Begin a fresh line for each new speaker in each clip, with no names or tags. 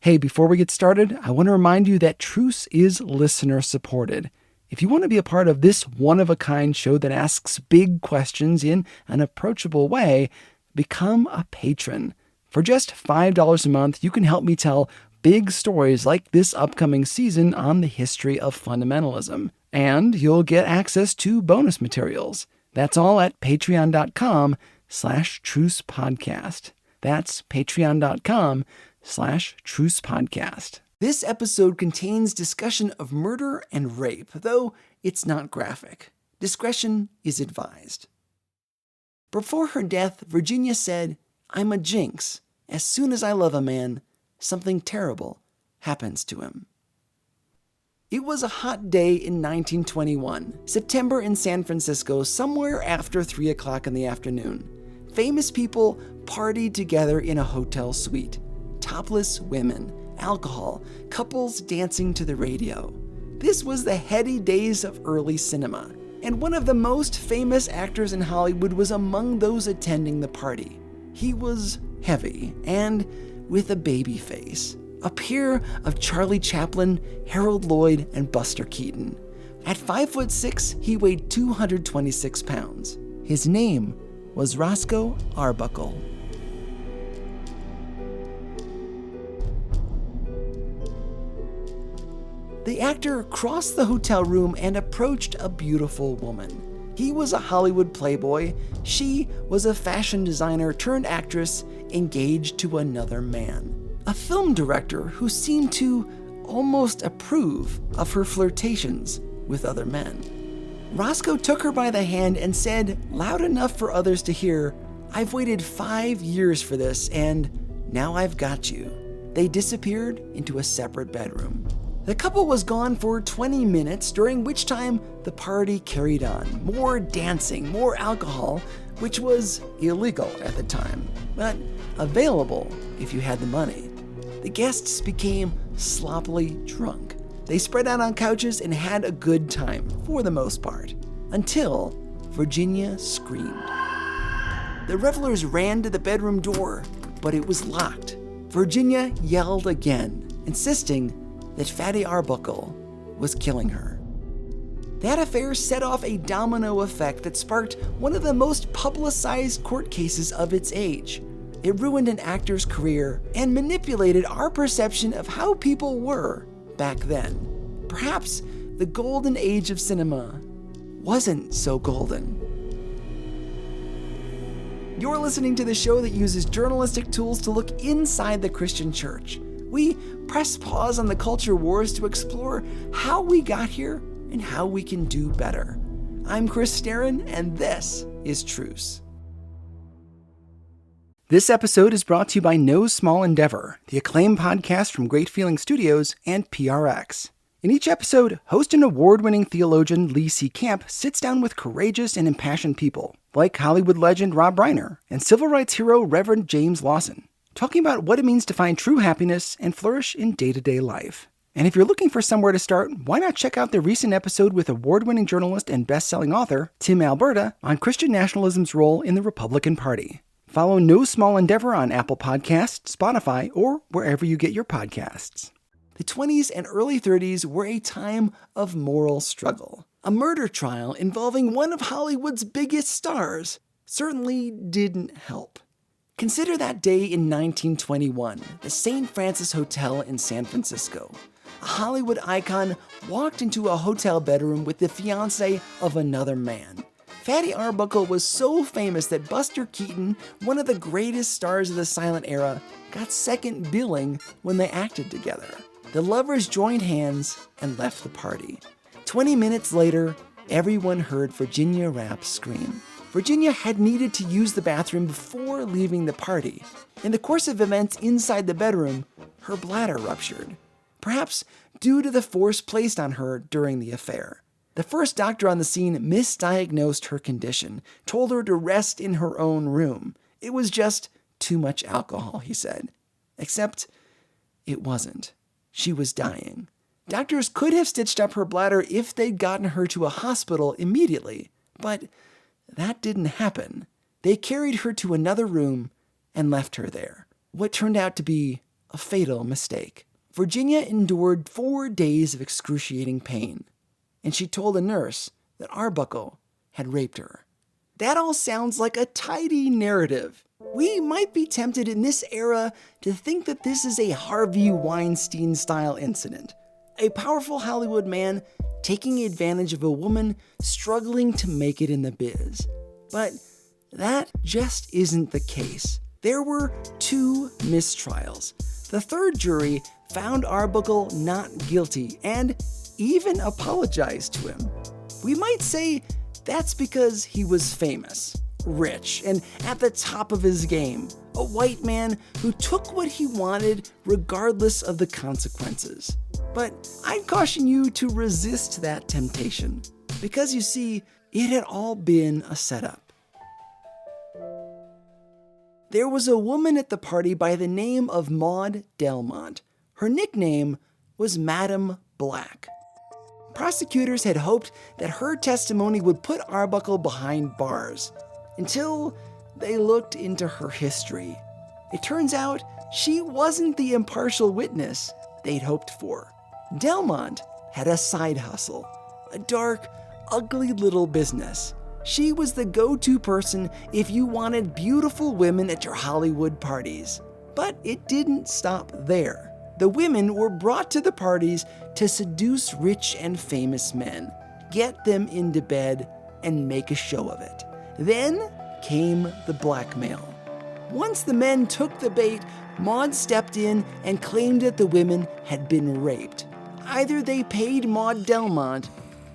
Hey, before we get started, I want to remind you that Truce is listener supported. If you want to be a part of this one-of-a-kind show that asks big questions in an approachable way, become a patron. For just $5 a month, you can help me tell big stories like this upcoming season on the history of fundamentalism. And you'll get access to bonus materials. That's all at patreon.com/trucepodcast. That's patreon.com/trucepodcast. This episode contains discussion of murder and rape, though it's not graphic. Discretion is advised. Before her death, Virginia said, "I'm a jinx. As soon as I love a man, something terrible happens to him." It was a hot day in 1921, September in San Francisco, somewhere after 3 o'clock in the afternoon. Famous people partied together in a hotel suite. Topless women, alcohol, couples dancing to the radio. This was the heady days of early cinema, and one of the most famous actors in Hollywood was among those attending the party. He was heavy and with a baby face. A peer of Charlie Chaplin, Harold Lloyd, and Buster Keaton. At 5'6", he weighed 226 pounds. His name was Roscoe Arbuckle. The actor crossed the hotel room and approached a beautiful woman. He was a Hollywood playboy. She was a fashion designer turned actress engaged to another man. A film director who seemed to almost approve of her flirtations with other men. Roscoe took her by the hand and said, loud enough for others to hear, "I've waited 5 years for this, and now I've got you." They disappeared into a separate bedroom. The couple was gone for 20 minutes, during which time the party carried on. More dancing, more alcohol, which was illegal at the time, but available if you had the money. The guests became sloppily drunk. They spread out on couches and had a good time, for the most part, until Virginia screamed. The revelers ran to the bedroom door, but it was locked. Virginia yelled again, insisting that Fatty Arbuckle was killing her. That affair set off a domino effect that sparked one of the most publicized court cases of its age. It ruined an actor's career and manipulated our perception of how people were back then. Perhaps the golden age of cinema wasn't so golden. You're listening to the show that uses journalistic tools to look inside the Christian church. We press pause on the culture wars to explore how we got here and how we can do better. I'm Chris Staron, and this is Truce. This episode is brought to you by No Small Endeavor, the acclaimed podcast from Great Feeling Studios and PRX. In each episode, host and award-winning theologian Lee C. Camp sits down with courageous and impassioned people, like Hollywood legend Rob Reiner and civil rights hero Reverend James Lawson, talking about what it means to find true happiness and flourish in day-to-day life. And if you're looking for somewhere to start, why not check out the recent episode with award-winning journalist and best-selling author Tim Alberta on Christian nationalism's role in the Republican Party. Follow No Small Endeavor on Apple Podcasts, Spotify, or wherever you get your podcasts. The 20s and early 30s were a time of moral struggle. A murder trial involving one of Hollywood's biggest stars certainly didn't help. Consider that day in 1921, the St. Francis Hotel in San Francisco. A Hollywood icon walked into a hotel bedroom with the fiancée of another man. Fatty Arbuckle was so famous that Buster Keaton, one of the greatest stars of the silent era, got second billing when they acted together. The lovers joined hands and left the party. 20 minutes later, everyone heard Virginia Rappe scream. Virginia had needed to use the bathroom before leaving the party. In the course of events inside the bedroom, her bladder ruptured, perhaps due to the force placed on her during the affair. The first doctor on the scene misdiagnosed her condition, told her to rest in her own room. It was just too much alcohol, he said. Except it wasn't. She was dying. Doctors could have stitched up her bladder if they'd gotten her to a hospital immediately, but that didn't happen. They carried her to another room and left her there. What turned out to be a fatal mistake. Virginia endured 4 days of excruciating pain, and she told a nurse that Arbuckle had raped her. That all sounds like a tidy narrative. We might be tempted in this era to think that this is a Harvey Weinstein-style incident. A powerful Hollywood man taking advantage of a woman struggling to make it in the biz. But that just isn't the case. There were 2 mistrials. The 3rd jury found Arbuckle not guilty and even apologized to him. We might say that's because he was famous, rich, and at the top of his game. A white man who took what he wanted regardless of the consequences. But I'd caution you to resist that temptation, because you see, it had all been a setup. There was a woman at the party by the name of Maud Delmont. Her nickname was Madam Black. Prosecutors had hoped that her testimony would put Arbuckle behind bars, until they looked into her history. It turns out she wasn't the impartial witness they'd hoped for. Delmont had a side hustle, a dark, ugly little business. She was the go-to person if you wanted beautiful women at your Hollywood parties. But it didn't stop there. The women were brought to the parties to seduce rich and famous men, get them into bed, and make a show of it. Then came the blackmail. Once the men took the bait, Maud stepped in and claimed that the women had been raped. Either they paid Maud Delmont,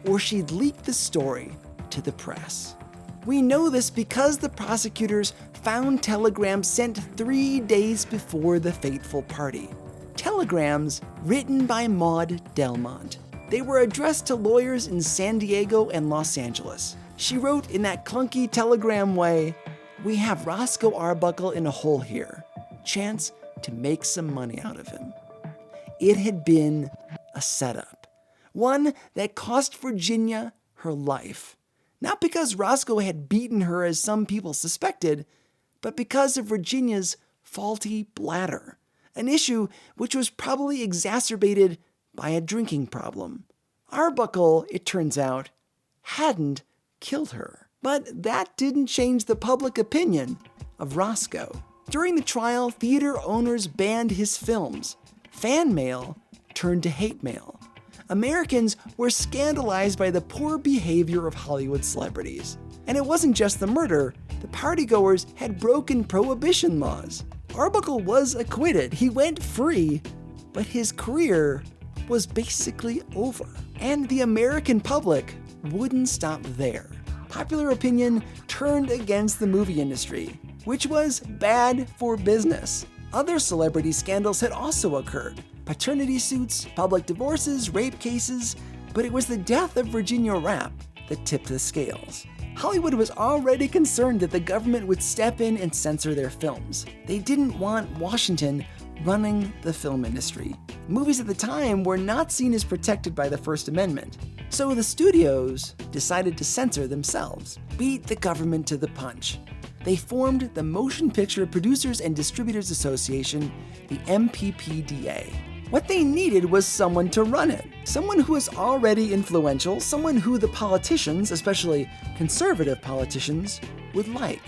or she'd leaked the story to the press. We know this because the prosecutors found telegrams sent 3 days before the fateful party. Telegrams written by Maud Delmont. They were addressed to lawyers in San Diego and Los Angeles. She wrote in that clunky telegram way, "We have Roscoe Arbuckle in a hole here. Chance to make some money out of him." It had been a setup. One that cost Virginia her life. Not because Roscoe had beaten her as some people suspected, but because of Virginia's faulty bladder. An issue which was probably exacerbated by a drinking problem. Arbuckle, it turns out, hadn't killed her. But that didn't change the public opinion of Roscoe. During the trial, theater owners banned his films. Fan mail turned to hate mail. Americans were scandalized by the poor behavior of Hollywood celebrities. And it wasn't just the murder. The partygoers had broken prohibition laws. Arbuckle was acquitted. He went free, but his career was basically over. And the American public wouldn't stop there. Popular opinion turned against the movie industry, which was bad for business. Other celebrity scandals had also occurred. Paternity suits, public divorces, rape cases, but it was the death of Virginia Rappe that tipped the scales. Hollywood was already concerned that the government would step in and censor their films. They didn't want Washington running the film industry. Movies at the time were not seen as protected by the First Amendment. So the studios decided to censor themselves, beat the government to the punch. They formed the Motion Picture Producers and Distributors Association, the MPPDA. What they needed was someone to run it, someone who was already influential, someone who the politicians, especially conservative politicians, would like.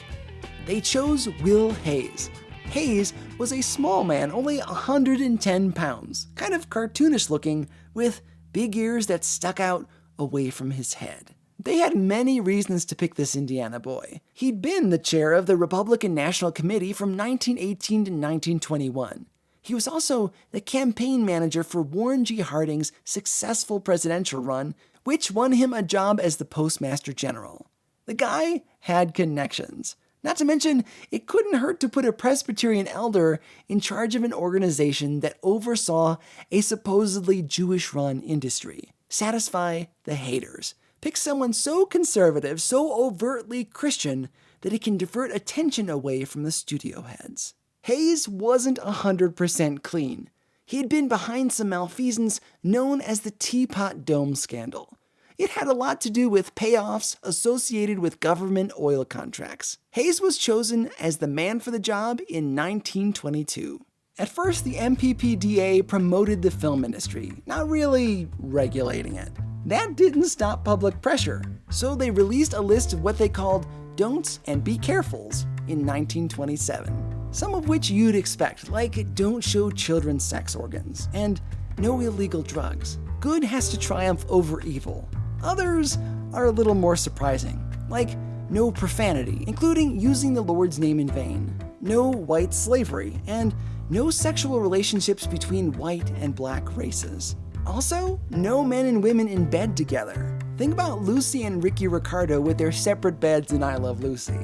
They chose Will Hayes. Hayes was a small man, only 110 pounds, kind of cartoonish looking, with big ears that stuck out away from his head. They had many reasons to pick this Indiana boy. He'd been the chair of the Republican National Committee from 1918 to 1921. He was also the campaign manager for Warren G. Harding's successful presidential run, which won him a job as the Postmaster General. The guy had connections. Not to mention, it couldn't hurt to put a Presbyterian elder in charge of an organization that oversaw a supposedly Jewish-run industry. Satisfy the haters. Pick someone so conservative, so overtly Christian, that it can divert attention away from the studio heads. Hayes wasn't 100% clean. He had been behind some malfeasance known as the Teapot Dome scandal. It had a lot to do with payoffs associated with government oil contracts. Hayes was chosen as the man for the job in 1922. At first, the MPPDA promoted the film industry, not really regulating it. That didn't stop public pressure, so they released a list of what they called don'ts and be carefuls in 1927. Some of which you'd expect, like don't show children sex organs, and no illegal drugs. Good has to triumph over evil. Others are a little more surprising, like no profanity, including using the Lord's name in vain, no white slavery, and no sexual relationships between white and black races. Also, no men and women in bed together. Think about Lucy and Ricky Ricardo with their separate beds in I Love Lucy.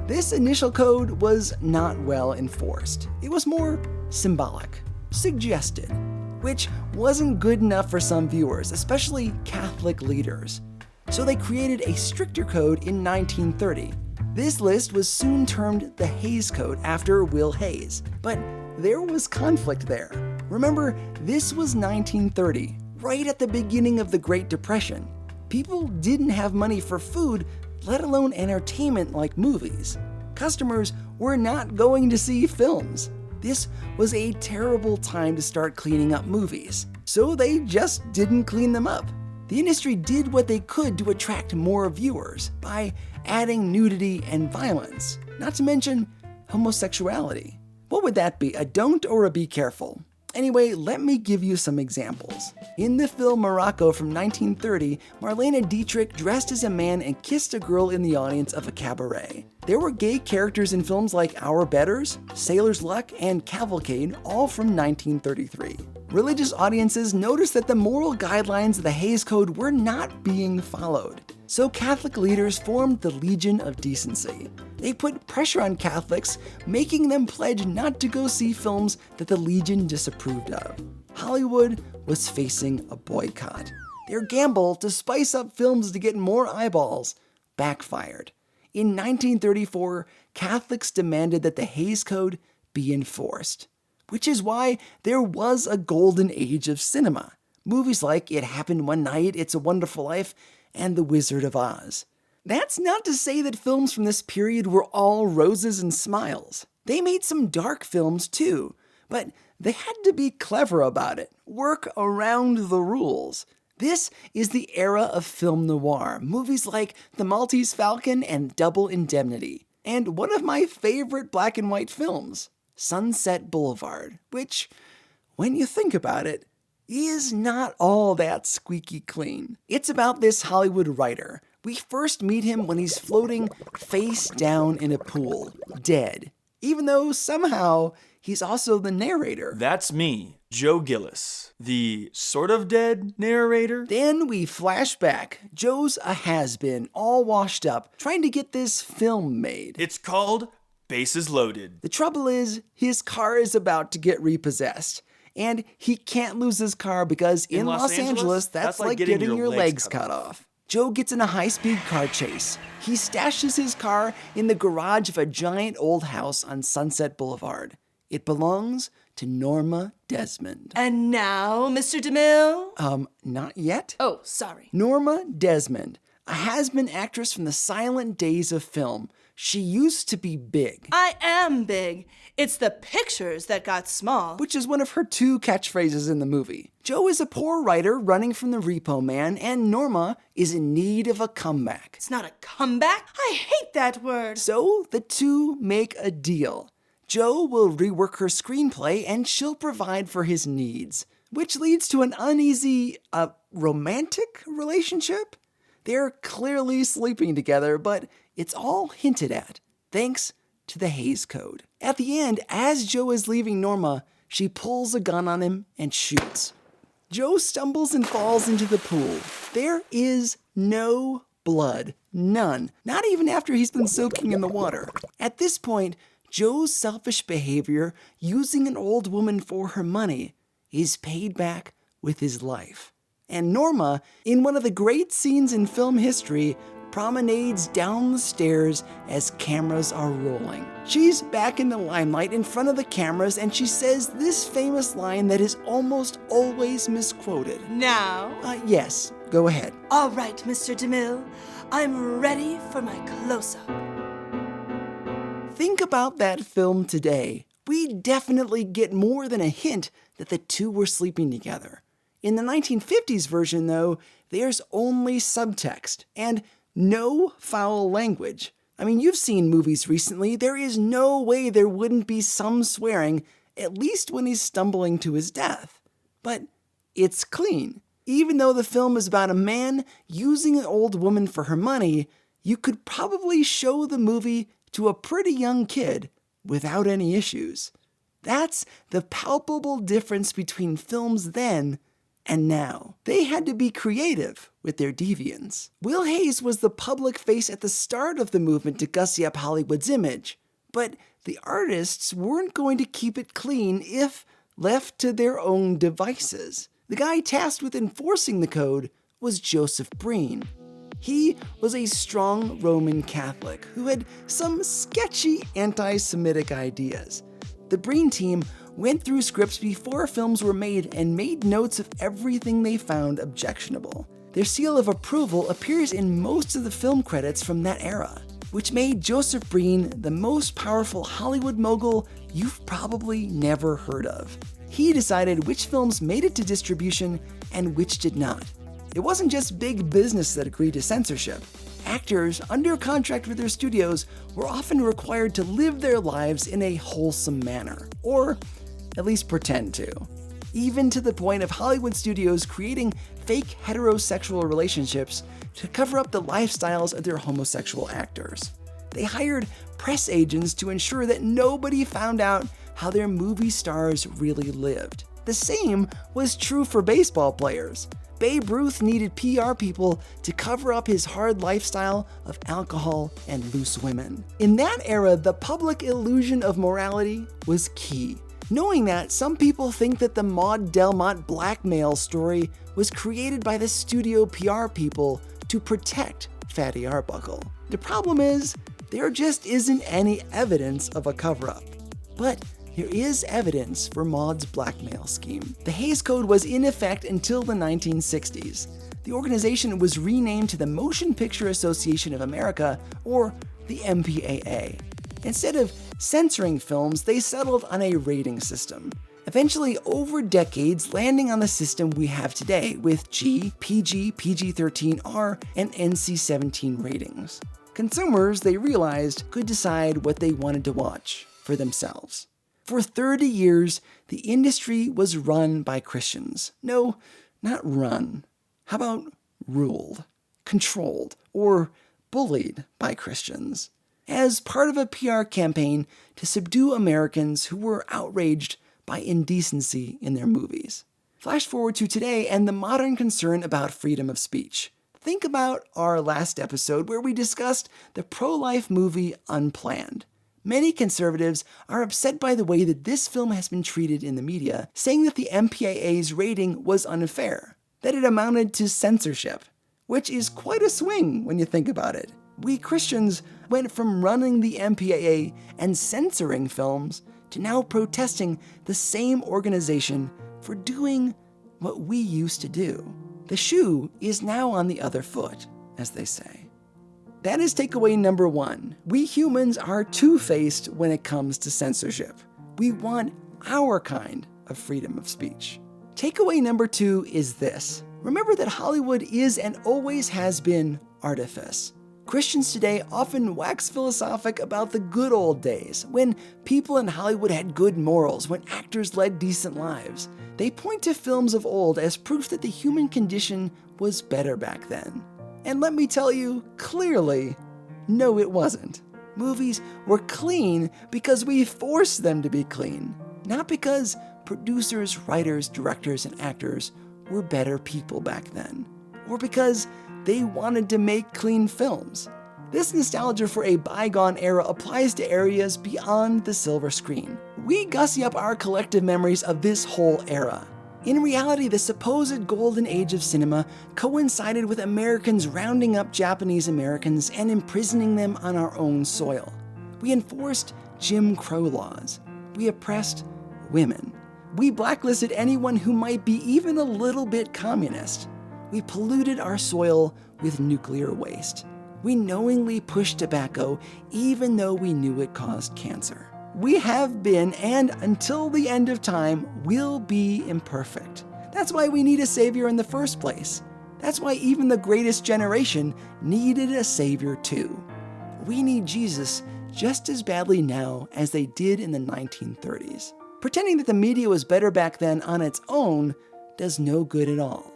This initial code was not well enforced. It was more symbolic, suggested, which wasn't good enough for some viewers, especially Catholic leaders. So they created a stricter code in 1930. This list was soon termed the Hayes Code after Will Hayes, but there was conflict there. Remember, this was 1930, right at the beginning of the Great Depression. People didn't have money for food, let alone entertainment like movies. Customers were not going to see films. This was a terrible time to start cleaning up movies, so they just didn't clean them up. The industry did what they could to attract more viewers by adding nudity and violence, not to mention homosexuality. What would that be, a don't or a be careful? Anyway, let me give you some examples. In the film Morocco from 1930, Marlene Dietrich dressed as a man and kissed a girl in the audience of a cabaret. There were gay characters in films like Our Betters, Sailor's Luck, and Cavalcade, all from 1933. Religious audiences noticed that the moral guidelines of the Hayes Code were not being followed. So Catholic leaders formed the Legion of Decency. They put pressure on Catholics, making them pledge not to go see films that the Legion disapproved of. Hollywood was facing a boycott. Their gamble to spice up films to get more eyeballs backfired. In 1934, Catholics demanded that the Hayes Code be enforced, which is why there was a golden age of cinema. Movies like It Happened One Night, It's a Wonderful Life, and The Wizard of Oz. That's not to say that films from this period were all roses and smiles. They made some dark films too, but they had to be clever about it, work around the rules. This is the era of film noir, movies like The Maltese Falcon and Double Indemnity, and one of my favorite black and white films, Sunset Boulevard, which, when you think about it, is not all that squeaky clean. It's about this Hollywood writer. We first meet him when he's floating face down in a pool, dead, even though somehow he's also the narrator.
That's me, Joe Gillis, the sort of dead narrator.
Then we flash back. Joe's a has-been, all washed up, trying to get this film made.
It's called Bases Loaded.
The trouble is, his car is about to get repossessed. And he can't lose his car because in Los Angeles, that's like getting your legs cut off. Joe gets in a high-speed car chase. He stashes his car in the garage of a giant old house on Sunset Boulevard. It belongs to Norma Desmond.
And now, Mr. DeMille?
Not yet.
Oh, sorry.
Norma Desmond, a has-been actress from the silent days of film. She used to be big.
I am big. It's the pictures that got small.
Which is one of her two catchphrases in the movie. Joe is a poor writer running from the repo man, and Norma is in need of a comeback.
It's not a comeback. I hate that word.
So the two make a deal. Joe will rework her screenplay and she'll provide for his needs, which leads to an uneasy, romantic relationship? They're clearly sleeping together, but it's all hinted at, thanks to the Hayes Code. At the end, as Joe is leaving Norma, she pulls a gun on him and shoots. Joe stumbles and falls into the pool. There is no blood, none, not even after he's been soaking in the water. At this point, Joe's selfish behavior, using an old woman for her money, is paid back with his life. And Norma, in one of the great scenes in film history, promenades down the stairs as cameras are rolling. She's back in the limelight in front of the cameras, and she says this famous line that is almost always misquoted.
Now?
Yes, go ahead.
All right, Mr. DeMille. I'm ready for my close-up.
Think about that film today. we definitely get more than a hint that the two were sleeping together. In the 1950s version, though, there's only subtext and no foul language. I mean, you've seen movies recently. There is no way there wouldn't be some swearing, at least when he's stumbling to his death. But it's clean. Even though the film is about a man using an old woman for her money, you could probably show the movie to a pretty young kid without any issues. That's the palpable difference between films then and now. They had to be creative with their deviance. Will Hayes was the public face at the start of the movement to gussy up Hollywood's image, but the artists weren't going to keep it clean if left to their own devices. The guy tasked with enforcing the code was Joseph Breen. He was a strong Roman Catholic who had some sketchy anti-Semitic ideas. The Breen team went through scripts before films were made and made notes of everything they found objectionable. Their seal of approval appears in most of the film credits from that era, which made Joseph Breen the most powerful Hollywood mogul you've probably never heard of. He decided which films made it to distribution and which did not. It wasn't just big business that agreed to censorship. Actors under contract with their studios were often required to live their lives in a wholesome manner, or at least pretend to. Even to the point of Hollywood studios creating fake heterosexual relationships to cover up the lifestyles of their homosexual actors. They hired press agents to ensure that nobody found out how their movie stars really lived. The same was true for baseball players. Babe Ruth needed PR people to cover up his hard lifestyle of alcohol and loose women. In that era, the public illusion of morality was key. Knowing that, some people think that the Maud Delmont blackmail story was created by the studio PR people to protect Fatty Arbuckle. The problem is, there just isn't any evidence of a cover-up. But there is evidence for Maud's blackmail scheme. The Hays Code was in effect until the 1960s. The organization was renamed to the Motion Picture Association of America, or the MPAA. Instead of censoring films, they settled on a rating system, eventually over decades landing on the system we have today with G, PG, PG-13R, and NC-17 ratings. Consumers, they realized, could decide what they wanted to watch for themselves. For 30 years, the industry was run by Christians. No, not run. How about ruled, controlled, or bullied by Christians? As part of a PR campaign to subdue Americans who were outraged by indecency in their movies. Flash forward to today and the modern concern about freedom of speech. Think about our last episode where we discussed the pro-life movie Unplanned. Many conservatives are upset by the way that this film has been treated in the media, saying that the MPAA's rating was unfair, that it amounted to censorship, which is quite a swing when you think about it. We Christians went from running the MPAA and censoring films to now protesting the same organization for doing what we used to do. The shoe is now on the other foot, as they say. That is takeaway number one. We humans are two-faced when it comes to censorship. We want our kind of freedom of speech. Takeaway number two is this. Remember that Hollywood is and always has been artifice. Christians today often wax philosophic about the good old days, when people in Hollywood had good morals, when actors led decent lives. They point to films of old as proof that the human condition was better back then. And let me tell you, clearly, no it wasn't. Movies were clean because we forced them to be clean, not because producers, writers, directors, and actors were better people back then, or because they wanted to make clean films. This nostalgia for a bygone era applies to areas beyond the silver screen. We gussy up our collective memories of this whole era. In reality, the supposed golden age of cinema coincided with Americans rounding up Japanese Americans and imprisoning them on our own soil. We enforced Jim Crow laws. We oppressed women. We blacklisted anyone who might be even a little bit communist. We polluted our soil with nuclear waste. We knowingly pushed tobacco even though we knew it caused cancer. We have been, and until the end of time, will be imperfect. That's why we need a Savior in the first place. That's why even the greatest generation needed a Savior too. We need Jesus just as badly now as they did in the 1930s. Pretending that the media was better back then on its own does no good at all.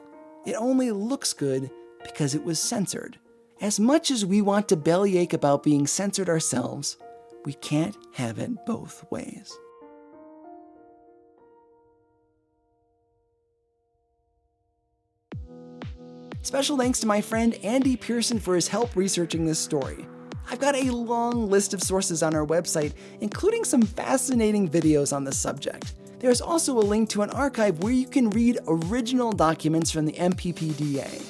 It only looks good because it was censored. As much as we want to bellyache about being censored ourselves, we can't have it both ways. Special thanks to my friend Andy Pearson for his help researching this story. I've got a long list of sources on our website, including some fascinating videos on the subject. There's also a link to an archive where you can read original documents from the MPPDA.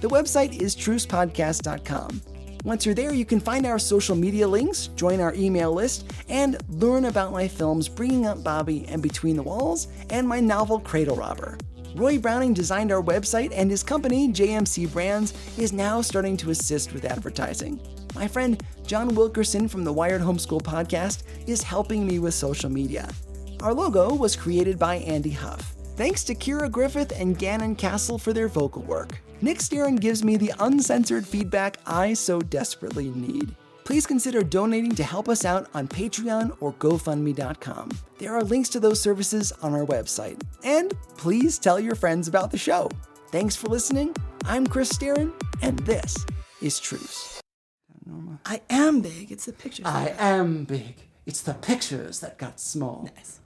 The website is trucepodcast.com. Once you're there, you can find our social media links, join our email list, and learn about my films Bringing Up Bobby and Between the Walls, and my novel Cradle Robber. Roy Browning designed our website, and his company, JMC Brands, is now starting to assist with advertising. My friend John Wilkerson from the Wired Homeschool podcast is helping me with social media. Our logo was created by Andy Huff. Thanks to Kira Griffith and Gannon Castle for their vocal work. Nick Sterin gives me the uncensored feedback I so desperately need. Please consider donating to help us out on Patreon or GoFundMe.com. There are links to those services on our website. And please tell your friends about the show. Thanks for listening. I'm Chris Sterin, and this is Truce.
I am big. It's the pictures.
I am big. It's the pictures that got small.
Nice.